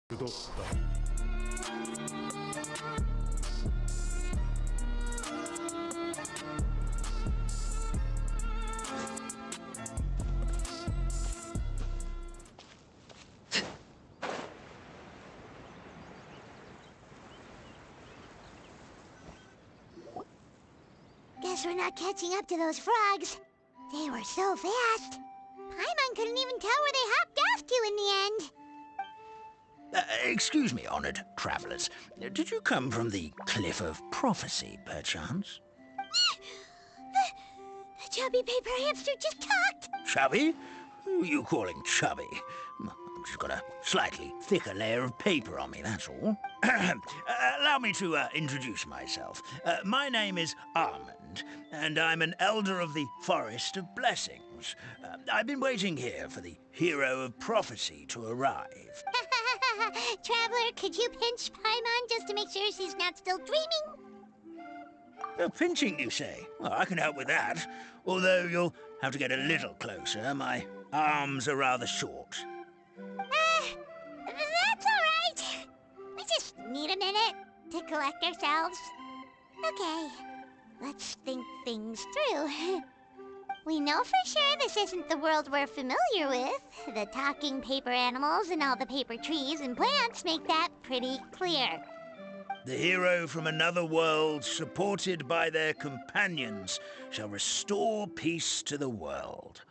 Guess we're not catching up to those frogs. They were so fast. Paimon couldn't even tell where they hopped off to in the end. Excuse me, honored travelers. Did you come from the Cliff of Prophecy, perchance? The chubby paper hamster just talked. Chubby? Who are you calling chubby? I've just got a slightly thicker layer of paper on me, that's all. Allow me to introduce myself. My name is Armand, and I'm an elder of the Forest of Blessings. I've been waiting here for the hero of prophecy to arrive. Traveler, could you pinch Paimon just to make sure she's not still dreaming? Pinching, you say? Well, I can help with that. Although you'll have to get a little closer. My arms are rather short. That's all right. We just need a minute to collect ourselves. Okay, let's think things through. We know for sure this isn't the world we're familiar with. The talking paper animals and all the paper trees and plants make that pretty clear. The hero from another world, supported by their companions, shall restore peace to the world.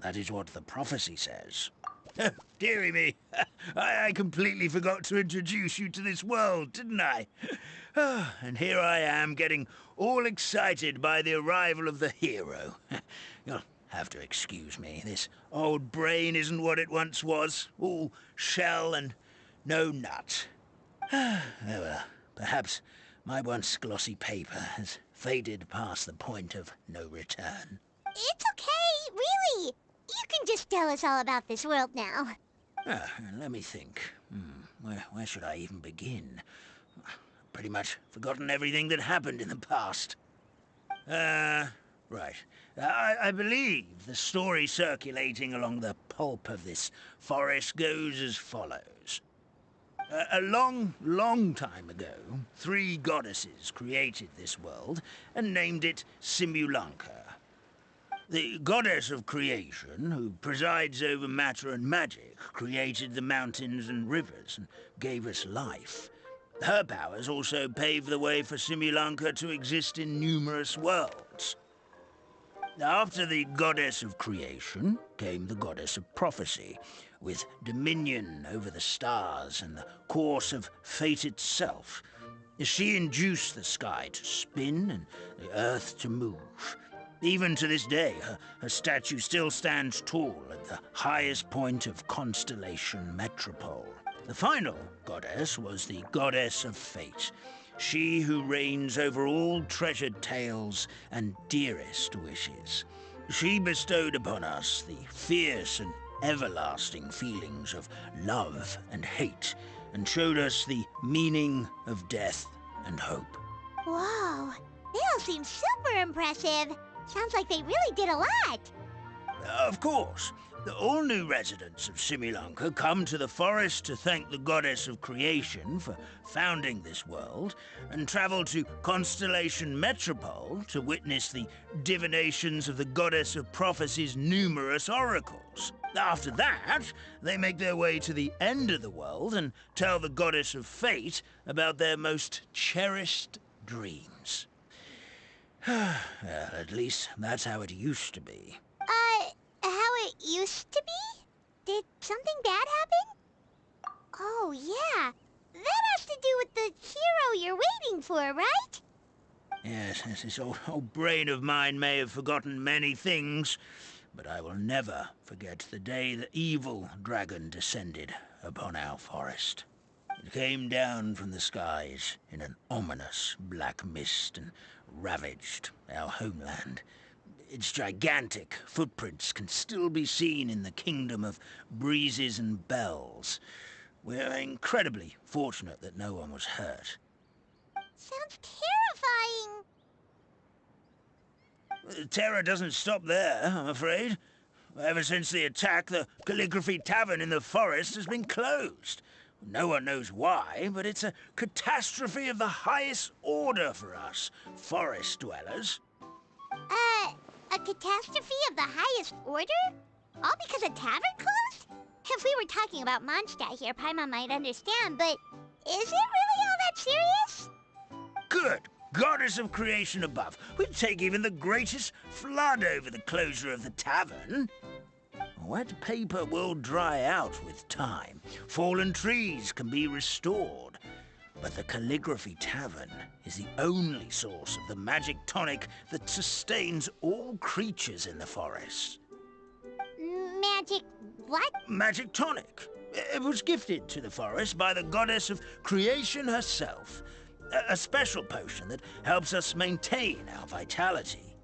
That is what the prophecy says. Dearie me, I completely forgot to introduce you to this world, didn't I? And here I am, getting all excited by the arrival of the hero. You'll have to excuse me. This old brain isn't what it once was, all shell and no nut. Oh well, perhaps my once glossy paper has faded past the point of no return. It's okay, really. You can just tell us all about this world now. Let me think. Where should I even begin? Pretty much forgotten everything that happened in the past. Right. I believe the story circulating along the pulp of this forest goes as follows. A long, long time ago, 3 goddesses created this world and named it Simulanka. The goddess of creation, who presides over matter and magic, created the mountains and rivers and gave us life. Her powers also paved the way for Simulanka to exist in numerous worlds. After the goddess of creation came the goddess of prophecy, with dominion over the stars and the course of fate itself. She induced the sky to spin and the earth to move. Even to this day, her statue still stands tall at the highest point of Constellation Metropole. The final goddess was the goddess of fate, she who reigns over all treasured tales and dearest wishes. She bestowed upon us the fierce and everlasting feelings of love and hate, and showed us the meaning of death and hope. Whoa, they all seem super impressive. Sounds like they really did a lot. Of course. All new residents of Simulanka come to the forest to thank the goddess of creation for founding this world, and travel to Constellation Metropole to witness the divinations of the goddess of prophecy's numerous oracles. After that, they make their way to the end of the world and tell the goddess of fate about their most cherished dreams. Well, at least that's how it used to be. How it used to be? Did something bad happen? Oh, yeah. That has to do with the hero you're waiting for, right? Yes, this old brain of mine may have forgotten many things, but I will never forget the day the evil dragon descended upon our forest. It came down from the skies in an ominous black mist and ravaged our homeland. Its gigantic footprints can still be seen in the kingdom of breezes and bells. We're incredibly fortunate that no one was hurt. Sounds terrifying. Terror doesn't stop there, I'm afraid. Ever since the attack, the Calligraphy Tavern in the forest has been closed. No one knows why, but it's a catastrophe of the highest order for us, forest dwellers. A catastrophe of the highest order? All because a tavern closed? If we were talking about Mondstadt here, Paimon might understand, but is it really all that serious? Good goddess of creation above. We'd take even the greatest flood over the closure of the tavern. Wet paper will dry out with time. Fallen trees can be restored. But the Calligraphy Tavern is the only source of the magic tonic that sustains all creatures in the forest. Magic what? Magic tonic. It was gifted to the forest by the goddess of creation herself. A special potion that helps us maintain our vitality.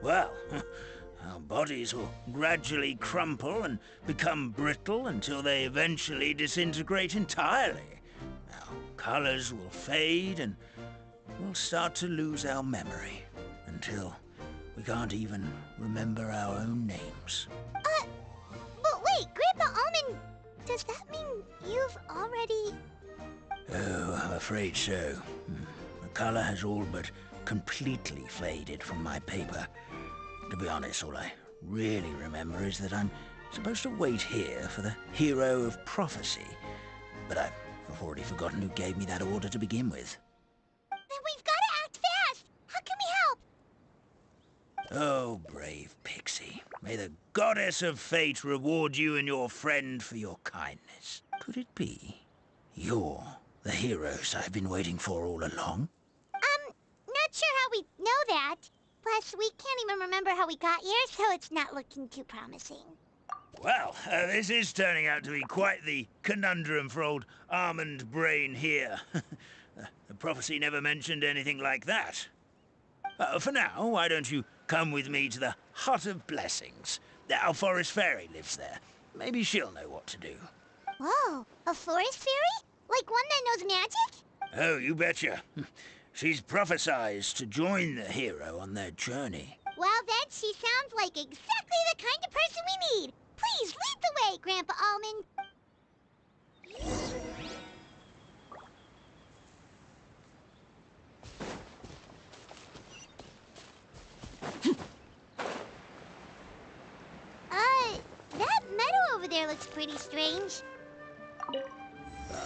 Well, our bodies will gradually crumple and become brittle until they eventually disintegrate entirely. Our colors will fade and we'll start to lose our memory until we can't even remember our own names. But wait, Grandpa Almond, does that mean you've already... Oh, I'm afraid so. The color has all but completely faded from my paper. To be honest, all I really remember is that I'm supposed to wait here for the hero of prophecy. But I've already forgotten who gave me that order to begin with. Then we've got to act fast! How can we help? Oh, brave Pixie. May the goddess of fate reward you and your friend for your kindness. Could it be you're the heroes I've been waiting for all along? Not sure how we know that. Plus, we can't even remember how we got here, so it's not looking too promising. Well, this is turning out to be quite the conundrum for old Almond Brain here. The prophecy never mentioned anything like that. For now, why don't you come with me to the Hut of Blessings? Our forest fairy lives there. Maybe she'll know what to do. Whoa, a forest fairy? Like one that knows magic? Oh, you betcha. She's prophesized to join the hero on their journey. Well, then she sounds like exactly the kind of person we need. Please lead the way, Grandpa Almond. That meadow over there looks pretty strange.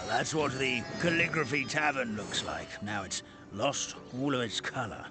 That's what the Calligraphy Tavern looks like. Now it's lost all of its color.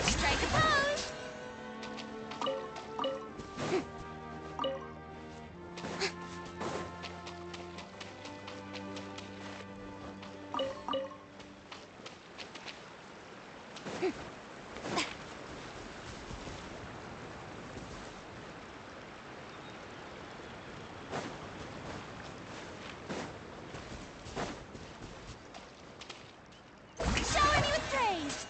Strike a pose! Shower me with praise!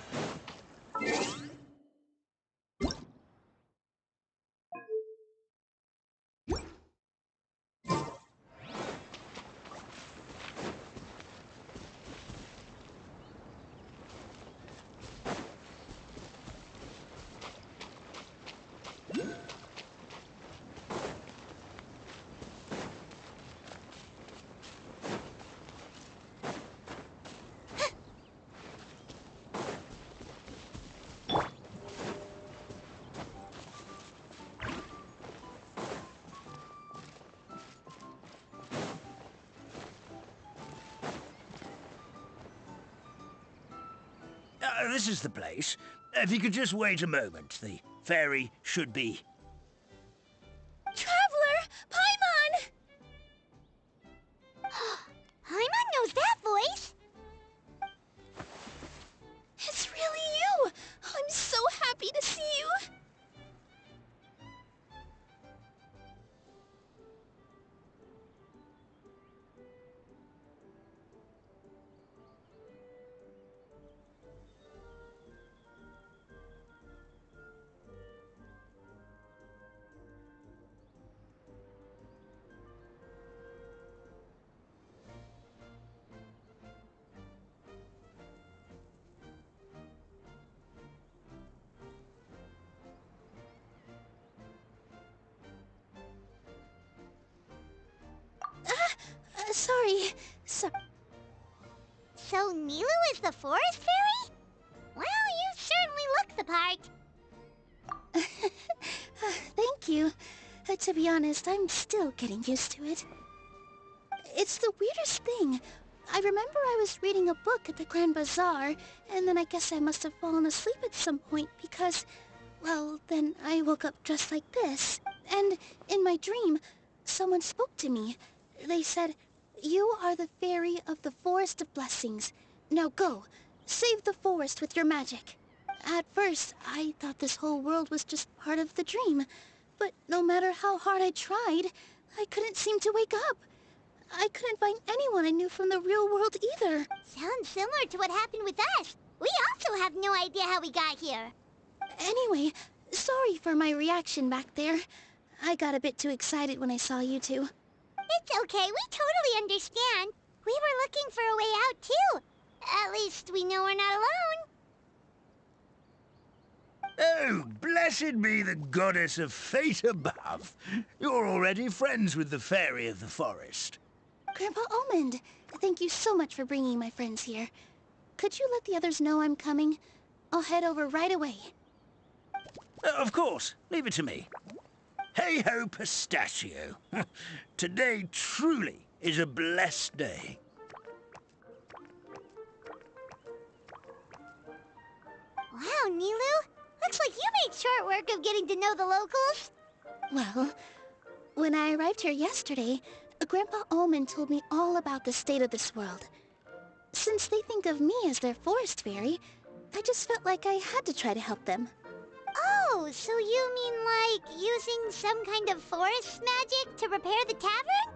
This is the place. If you could just wait a moment, the fairy should be... Traveler! Paimon! Paimon knows that voice! It's really you! I'm so happy to see you! Sorry. So Nilu is the forest fairy? Well, you certainly look the part. Thank you. To be honest, I'm still getting used to it. It's the weirdest thing. I remember I was reading a book at the Grand Bazaar, and then I guess I must have fallen asleep at some point because, well, then I woke up just like this. And in my dream, someone spoke to me. They said, "You are the fairy of the Forest of Blessings. Now go, save the forest with your magic." At first, I thought this whole world was just part of the dream. But no matter how hard I tried, I couldn't seem to wake up. I couldn't find anyone I knew from the real world either. Sounds similar to what happened with us. We also have no idea how we got here. Anyway, sorry for my reaction back there. I got a bit too excited when I saw you two. It's okay, we totally understand. We were looking for a way out, too. At least we know we're not alone. Oh, blessed be the goddess of fate above. You're already friends with the fairy of the forest. Grandpa Almond, thank you so much for bringing my friends here. Could you let the others know I'm coming? I'll head over right away. Of course. Leave it to me. Hey-ho, pistachio. Today truly is a blessed day. Wow, Nilu. Looks like you made short work of getting to know the locals. Well, when I arrived here yesterday, Grandpa Almond told me all about the state of this world. Since they think of me as their forest fairy, I just felt like I had to try to help them. Oh, so you mean like using some kind of forest magic to repair the tavern?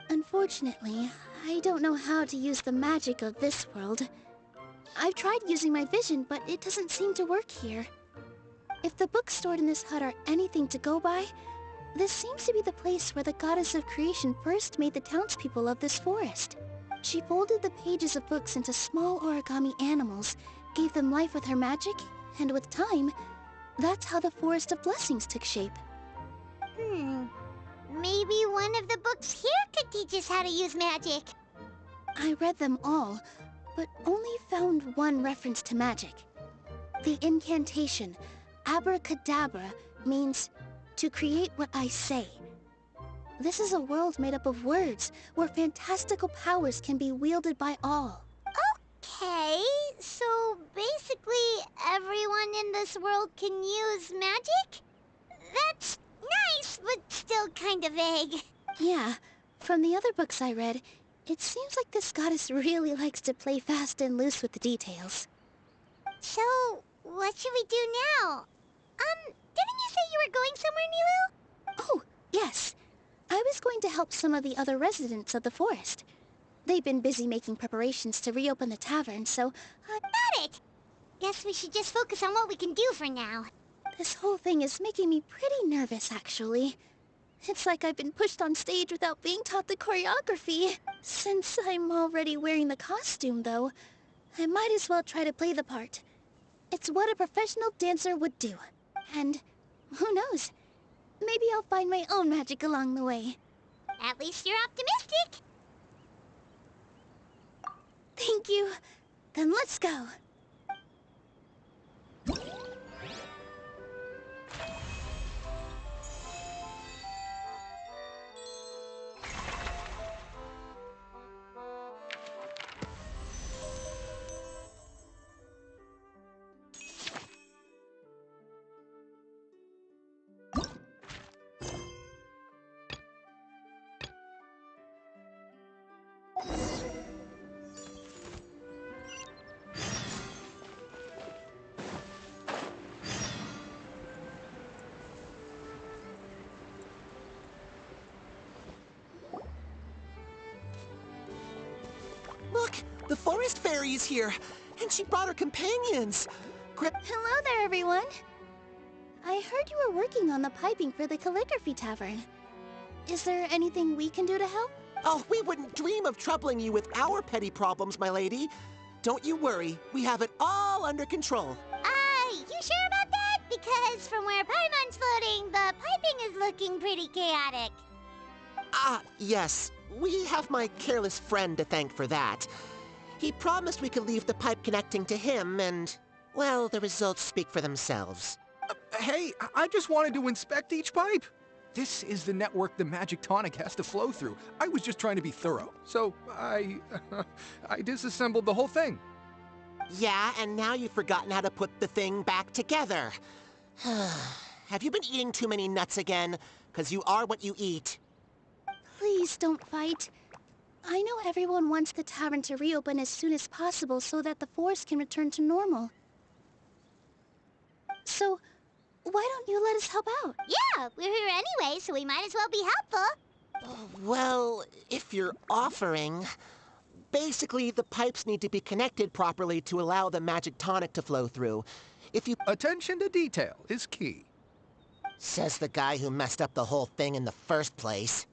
Unfortunately, I don't know how to use the magic of this world. I've tried using my vision, but it doesn't seem to work here. If the books stored in this hut are anything to go by, this seems to be the place where the goddess of creation first made the townspeople of this forest. She folded the pages of books into small origami animals, gave them life with her magic, and with time, that's how the Forest of Blessings took shape. Maybe one of the books here could teach us how to use magic. I read them all, but only found one reference to magic. The incantation, abracadabra, means to create what I say. This is a world made up of words, where fantastical powers can be wielded by all. Okay, so basically everyone in this world can use magic? That's nice, but still kind of vague. Yeah, from the other books I read, it seems like this goddess really likes to play fast and loose with the details. So, what should we do now? Didn't you say you were going somewhere, Nilu? Oh, yes. I was going to help some of the other residents of the forest. They've been busy making preparations to reopen the tavern, so Got it! Guess we should just focus on what we can do for now. this whole thing is making me pretty nervous, actually. It's like I've been pushed on stage without being taught the choreography. Since I'm already wearing the costume, though, I might as well try to play the part. It's what a professional dancer would do. And who knows? Maybe I'll find my own magic along the way. At least you're optimistic. Thank you. Then let's go. forest fairy is here, and she brought her companions. Hello there, everyone. I heard you were working on the piping for the calligraphy tavern. Is there anything we can do to help? Oh, we wouldn't dream of troubling you with our petty problems, my lady. Don't you worry, we have it all under control. You sure about that? Because from where Paimon's floating, the piping is looking pretty chaotic. Yes. We have my careless friend to thank for that. He promised we could leave the pipe connecting to him, and, well, the results speak for themselves. Hey, I just wanted to inspect each pipe. This is the network the magic tonic has to flow through. I was just trying to be thorough, so I disassembled the whole thing. Yeah, and now you've forgotten how to put the thing back together. Have you been eating too many nuts again? 'Cause you are what you eat. Please don't fight. I know everyone wants the tavern to reopen as soon as possible so that the forest can return to normal. So, why don't you let us help out? Yeah, we're here anyway, so we might as well be helpful. Well, if you're offering... Basically, the pipes need to be connected properly to allow the magic tonic to flow through. If you... Attention to detail is key. Says the guy who messed up the whole thing in the first place.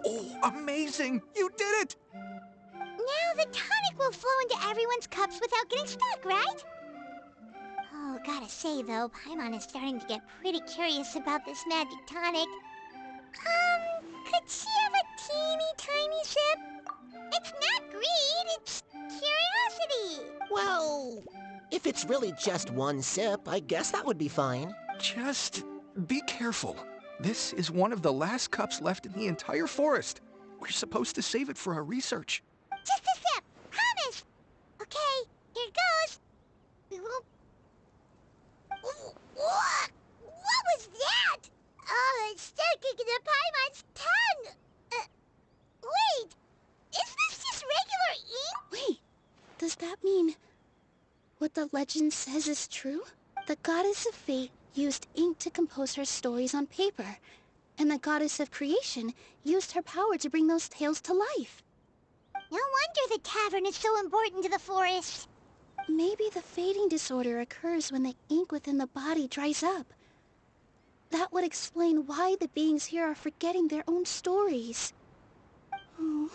Oh, amazing! You did it! Now the tonic will flow into everyone's cups without getting stuck, right? Oh, gotta say though, Paimon is starting to get pretty curious about this magic tonic. Could she have a teeny tiny sip? It's not greed, it's curiosity. Well, if it's really just one sip, I guess that would be fine. Just be careful. This is one of the last cups left in the entire forest. We're supposed to save it for our research. Just a sip, promise. Okay, here goes. We won't... What was that? Oh, it's sticking to Paimon's tongue. Wait, is this just regular ink? Wait, does that mean what the legend says is true? The goddess of fate used ink to compose her stories on paper, and the goddess of creation used her power to bring those tales to life. No wonder the tavern is so important to the forest. Maybe the fading disorder occurs when the ink within the body dries up. That would explain why the beings here are forgetting their own stories. Oh.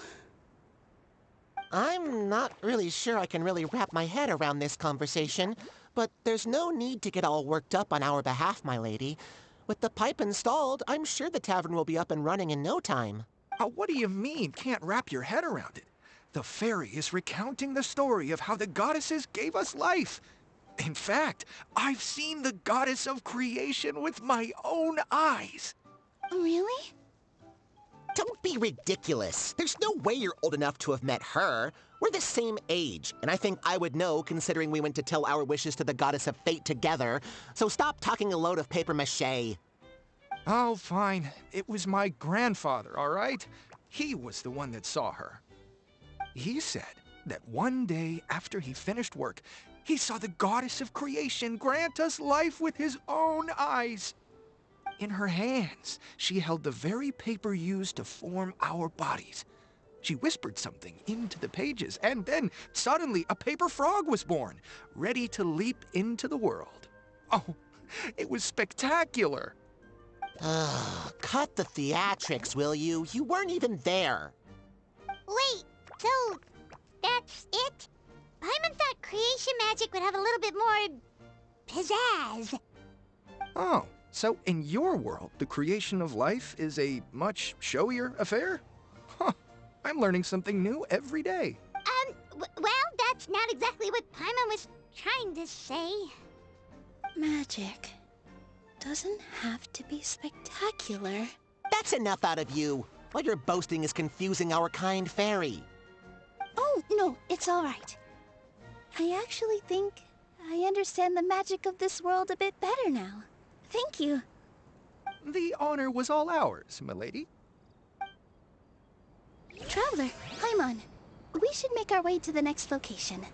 I'm not really sure I can really wrap my head around this conversation, but there's no need to get all worked up on our behalf, my lady. With the pipe installed, I'm sure the tavern will be up and running in no time. What do you mean, can't wrap your head around it? The fairy is recounting the story of how the goddesses gave us life. In fact, I've seen the goddess of creation with my own eyes. Really? Don't be ridiculous. There's no way you're old enough to have met her. We're the same age, and I think I would know considering we went to tell our wishes to the goddess of fate together. So stop talking a load of papier-mâché. Oh, fine. It was my grandfather, all right? He was the one that saw her. He said that one day after he finished work, he saw the goddess of creation grant us life with his own eyes. In her hands, she held the very paper used to form our bodies. She whispered something into the pages, and then suddenly a paper frog was born, ready to leap into the world. Oh, it was spectacular. Ugh, cut the theatrics, will you? You weren't even there. Wait, so that's it? Paimon thought creation magic would have a little bit more pizzazz. Oh, so in your world, the creation of life is a much showier affair? Huh, I'm learning something new every day. Well, that's not exactly what Paimon was trying to say. Magic doesn't have to be spectacular. That's enough out of you. What you're boasting is confusing our kind fairy. Oh, no, it's all right. I actually think I understand the magic of this world a bit better now. Thank you. The honor was all ours, milady. Traveler, Paimon, we should make our way to the next location.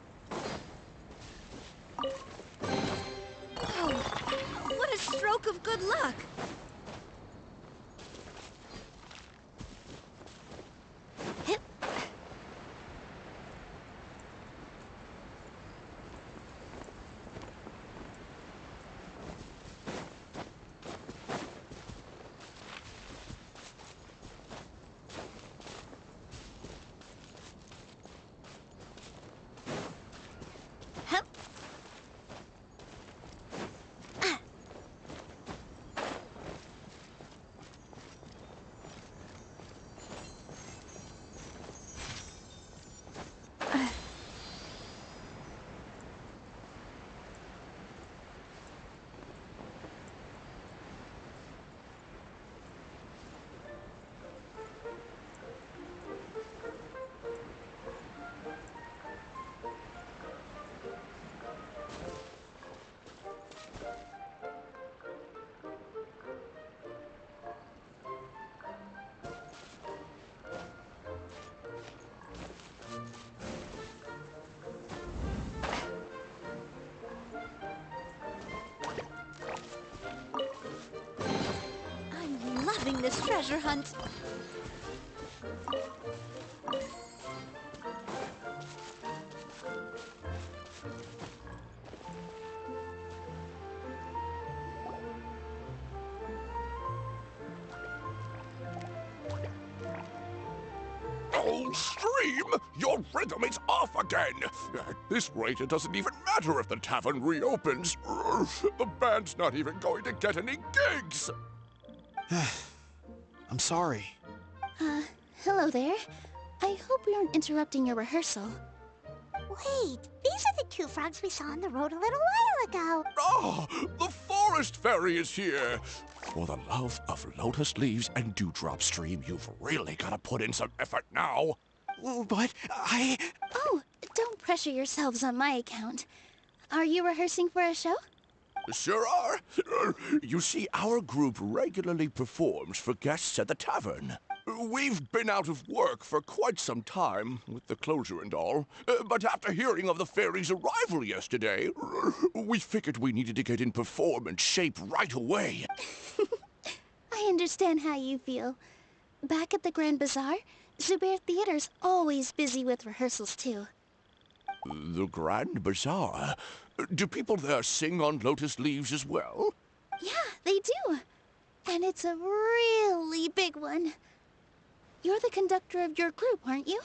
Oh, what a stroke of good luck! Hip. Hup. I'm loving this treasure hunt. Oh, Stream! Your rhythm is off again! At this rate, it doesn't even matter if the tavern reopens. The band's not even going to get any gigs! I'm sorry. Hello there. I hope we aren't interrupting your rehearsal. Wait, these are the two frogs we saw on the road a little while ago. Ah, the forest fairy is here! For the love of lotus leaves and dewdrop, Stream, you've really got to put in some effort now. But Oh, don't pressure yourselves on my account. Are you rehearsing for a show? Sure are. You see, our group regularly performs for guests at the tavern. We've been out of work for quite some time, with the closure and all. But after hearing of the fairy's arrival yesterday, we figured we needed to get in performance shape right away. I understand how you feel. Back at the Grand Bazaar, Zubair Theater's always busy with rehearsals too. The Grand Bazaar? Do people there sing on lotus leaves as well? Yeah, they do. And it's a really big one. You're the conductor of your group, aren't you?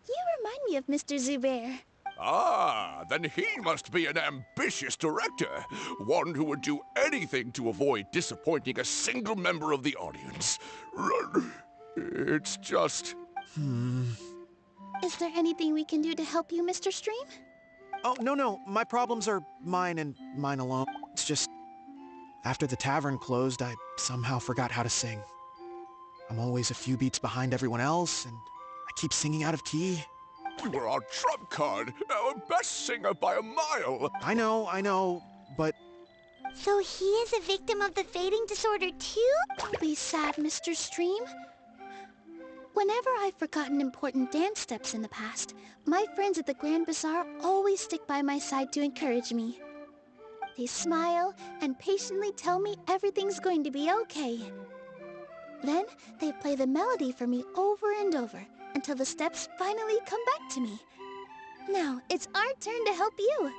You remind me of Mr. Zubair. Ah, then he must be an ambitious director. One who would do anything to avoid disappointing a single member of the audience. It's just... Is there anything we can do to help you, Mr. Stream? oh, no. My problems are mine and mine alone. It's just after the tavern closed, I somehow forgot how to sing. I'm always a few beats behind everyone else, and I keep singing out of key. You were our trump card, our best singer by a mile. I know, but So he is a victim of the fading disorder too? Don't be sad, Mr. Stream. Whenever I've forgotten important dance steps in the past, my friends at the Grand Bazaar always stick by my side to encourage me. They smile and patiently tell me everything's going to be okay. Then they play the melody for me over and over until the steps finally come back to me. Now, it's our turn to help you.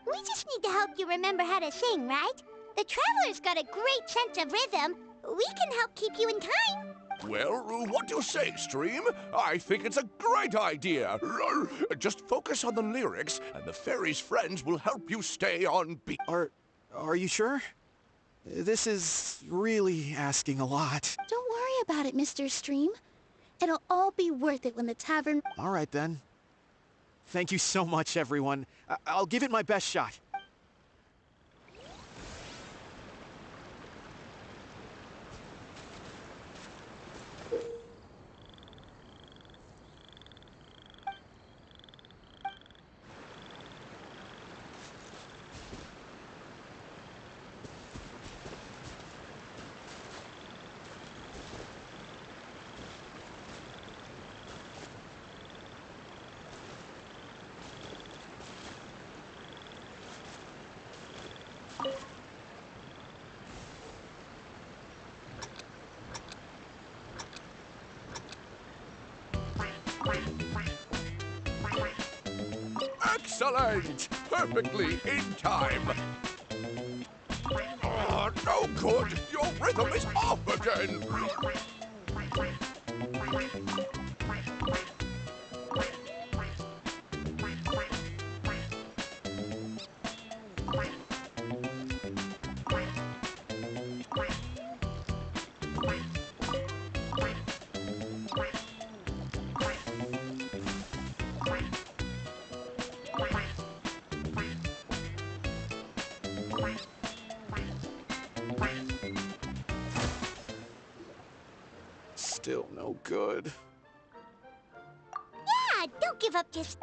We just need to help you remember how to sing, right? The Traveler's got a great sense of rhythm. We can help keep you in time. Well, what do you say, Stream? I think it's a great idea. Just focus on the lyrics, and the fairy's friends will help you stay on beat. Are you sure? This is really asking a lot. Don't worry about it, Mr. Stream. It'll all be worth it when the tavern... All right, then. Thank you so much, everyone. I'll give it my best shot. Excellent! Perfectly in time. Oh, no good! Your rhythm is off again! Still no good. Yeah, don't give up just...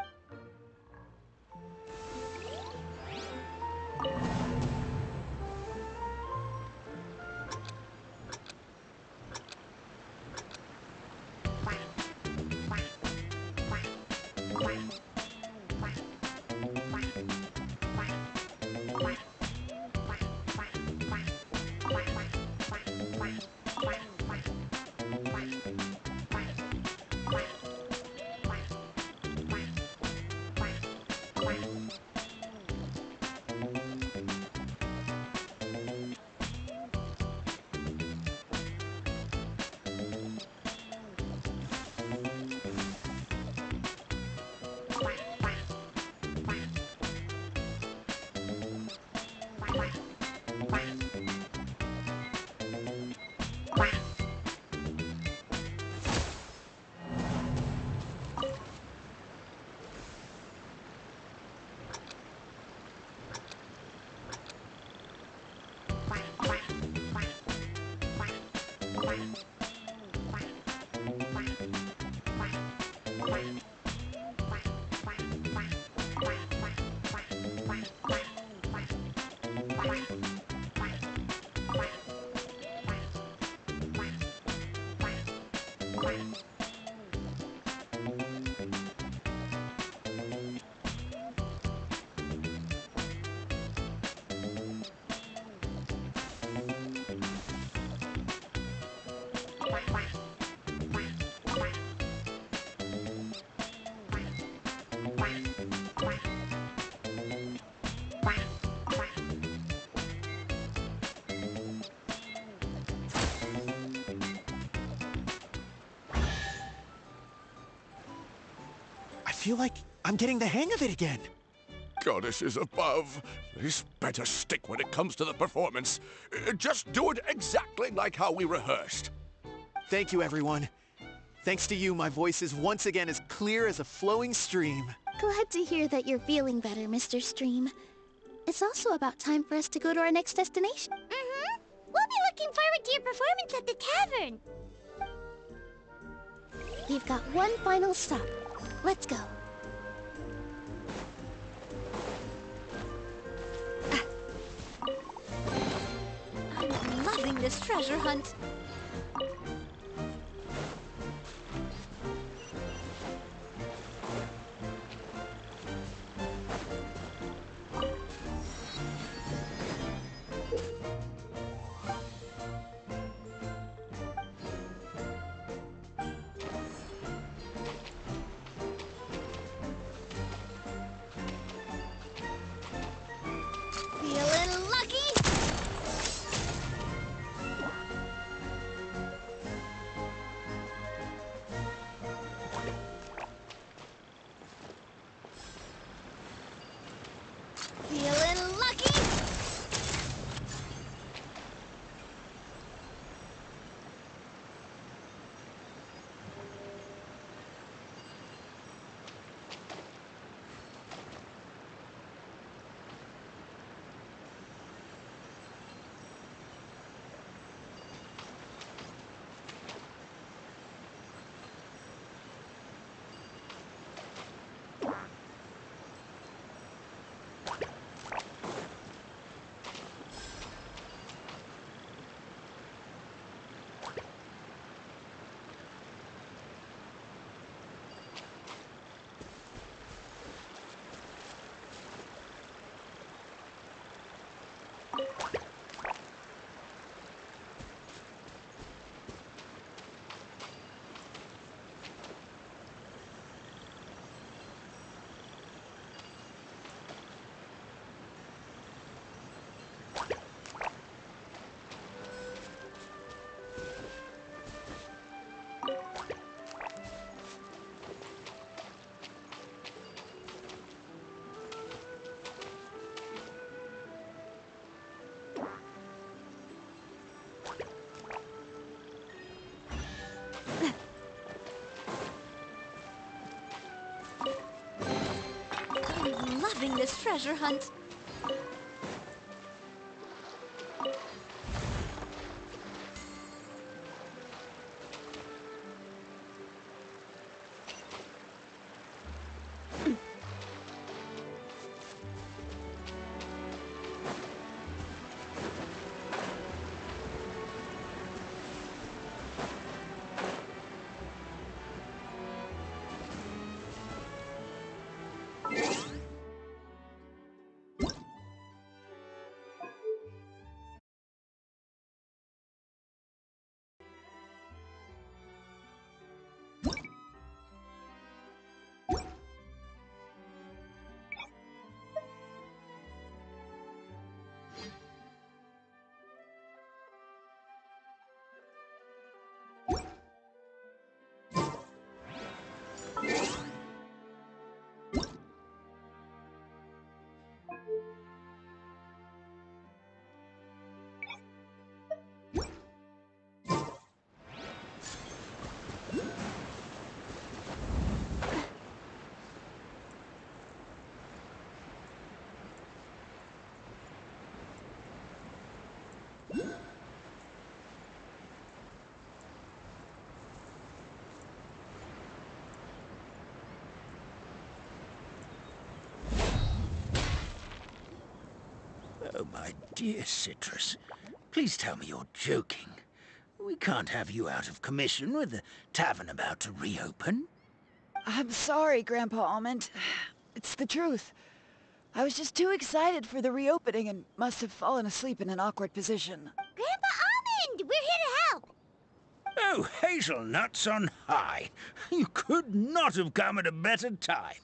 I feel like I'm getting the hang of it again. Goddesses above, this better stick when it comes to the performance. Just do it exactly like how we rehearsed. Thank you, everyone. Thanks to you, my voice is once again as clear as a flowing stream. Glad to hear that you're feeling better, Mr. Stream. It's also about time for us to go to our next destination. Mm-hmm. We'll be looking forward to your performance at the tavern. We've got one final stop. Let's go. I'm loving this treasure hunt. I'm loving this treasure hunt. Oh, my dear Citrus, please tell me you're joking. We can't have you out of commission with the tavern about to reopen. I'm sorry, Grandpa Almond. It's the truth. I was just too excited for the reopening and must have fallen asleep in an awkward position. Grandpa Almond, we're here to help. Oh, hazelnuts on high. You could not have come at a better time.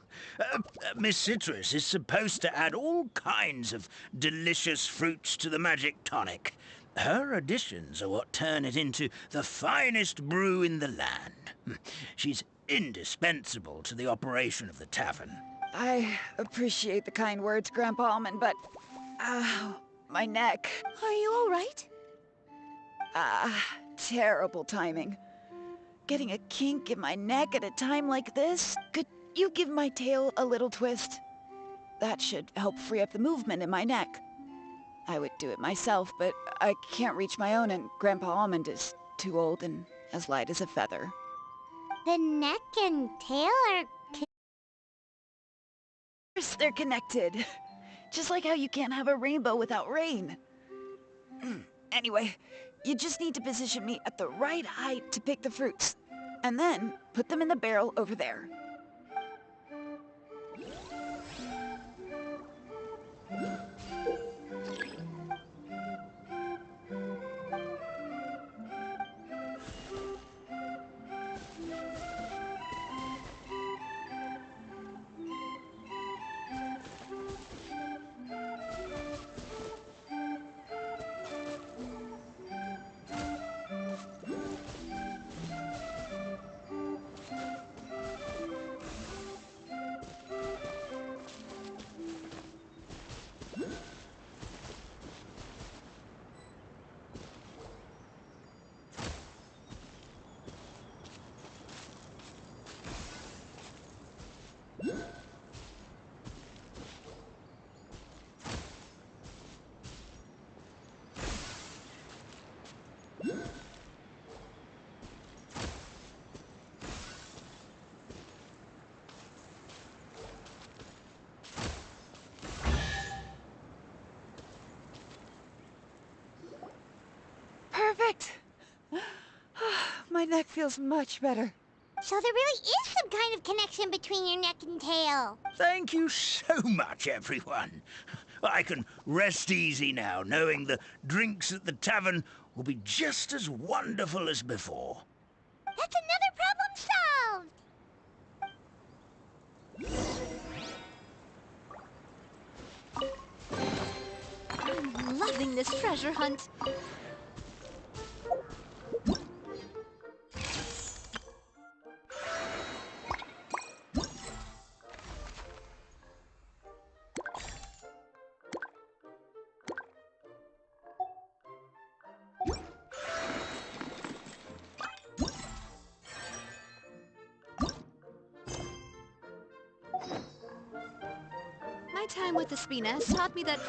Miss Citrus is supposed to add all kinds of delicious fruits to the magic tonic. Her additions are what turn it into the finest brew in the land. She's indispensable to the operation of the tavern. I appreciate the kind words, Grandpa Almond, but... my neck. Are you all right? Terrible timing. Getting a kink in my neck at a time like this? Could you give my tail a little twist? That should help free up the movement in my neck. I would do it myself, but I can't reach my own, and Grandpa Almond is too old and as light as a feather. The neck and tail are... Yes, they're connected. Just like how you can't have a rainbow without rain. Anyway, you just need to position me at the right height to pick the fruits. And then put them in the barrel over there. Perfect! My neck feels much better. So there really is some kind of connection between your neck and tail. Thank you so much, everyone. I can rest easy now, knowing the drinks at the tavern will be just as wonderful as before. That's another problem solved. I'm loving this treasure hunt. time with the Spina has taught me that...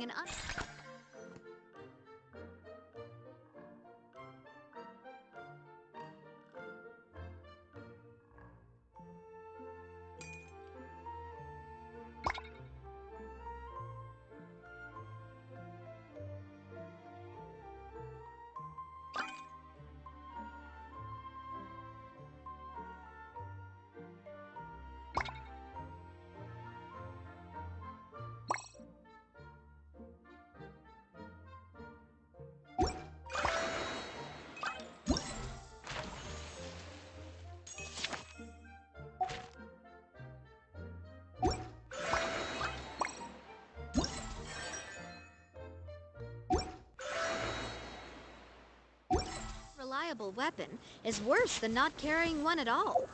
and reliable weapon is worse than not carrying one at all.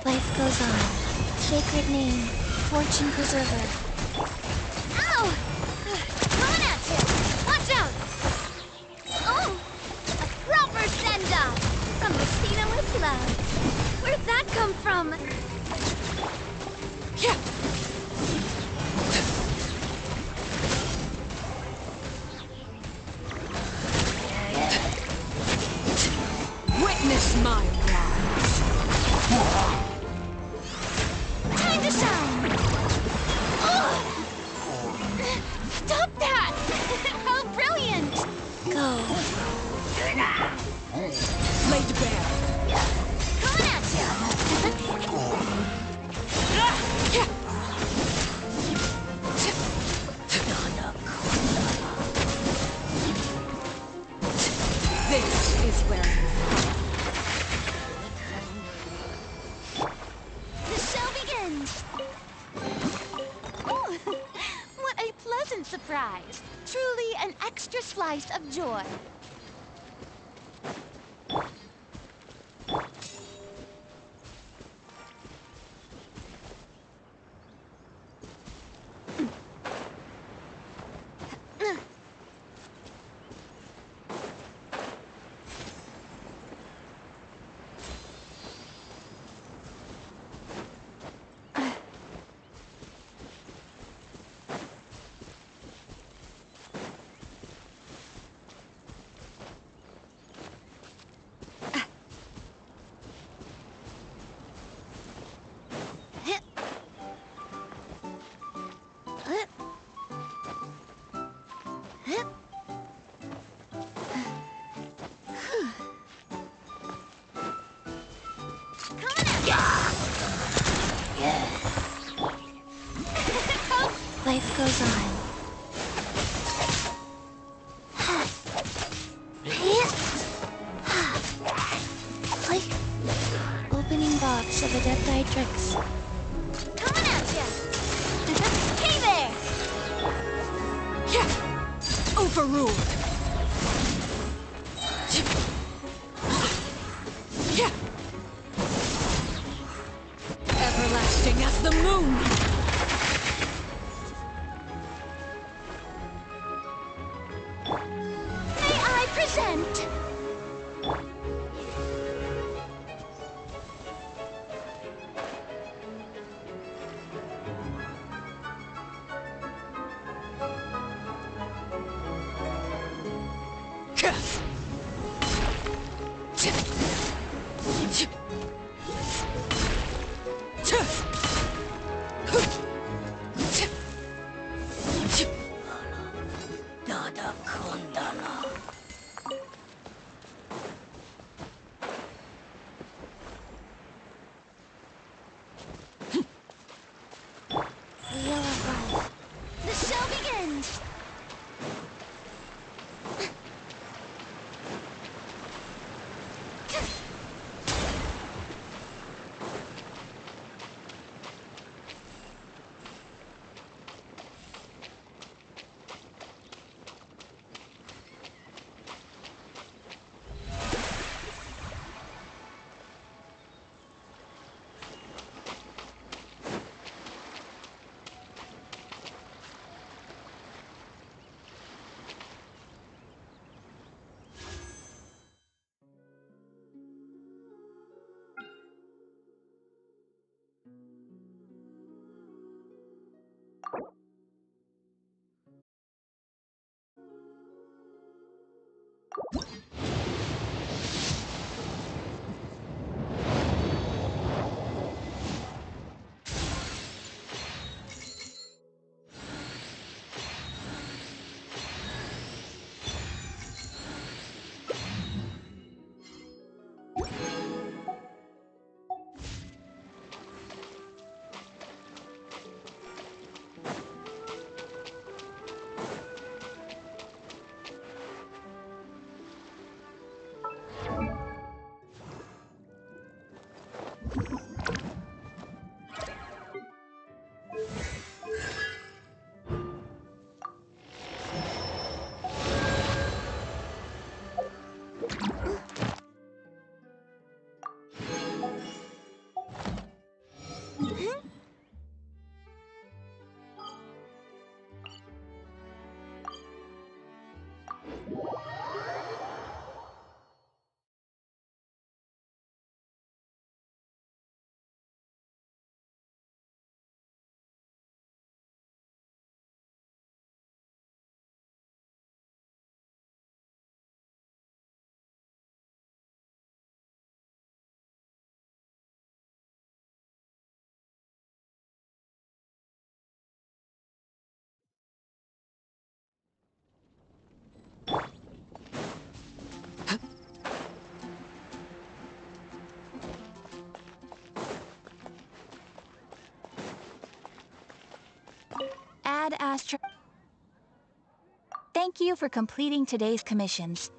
Life goes on. Sacred name, fortune preserver. Ow! Coming at you! Watch out! Oh! A proper send-off! From Messina with love. Where'd that come from? Witness my rise. Time to shine! Oh! Stop that! How brilliant! Go. Laid bare. Coming at you! This is where The show begins! Oh, what a pleasant surprise! Truly an extra slice of joy. Life goes on. Like opening box of Adepti-Trix. Coming at you! Hey there! overruled. Everlasting as the moon. May I present? Wheel of Life. The Ad Astra. Thank you for completing today's commissions.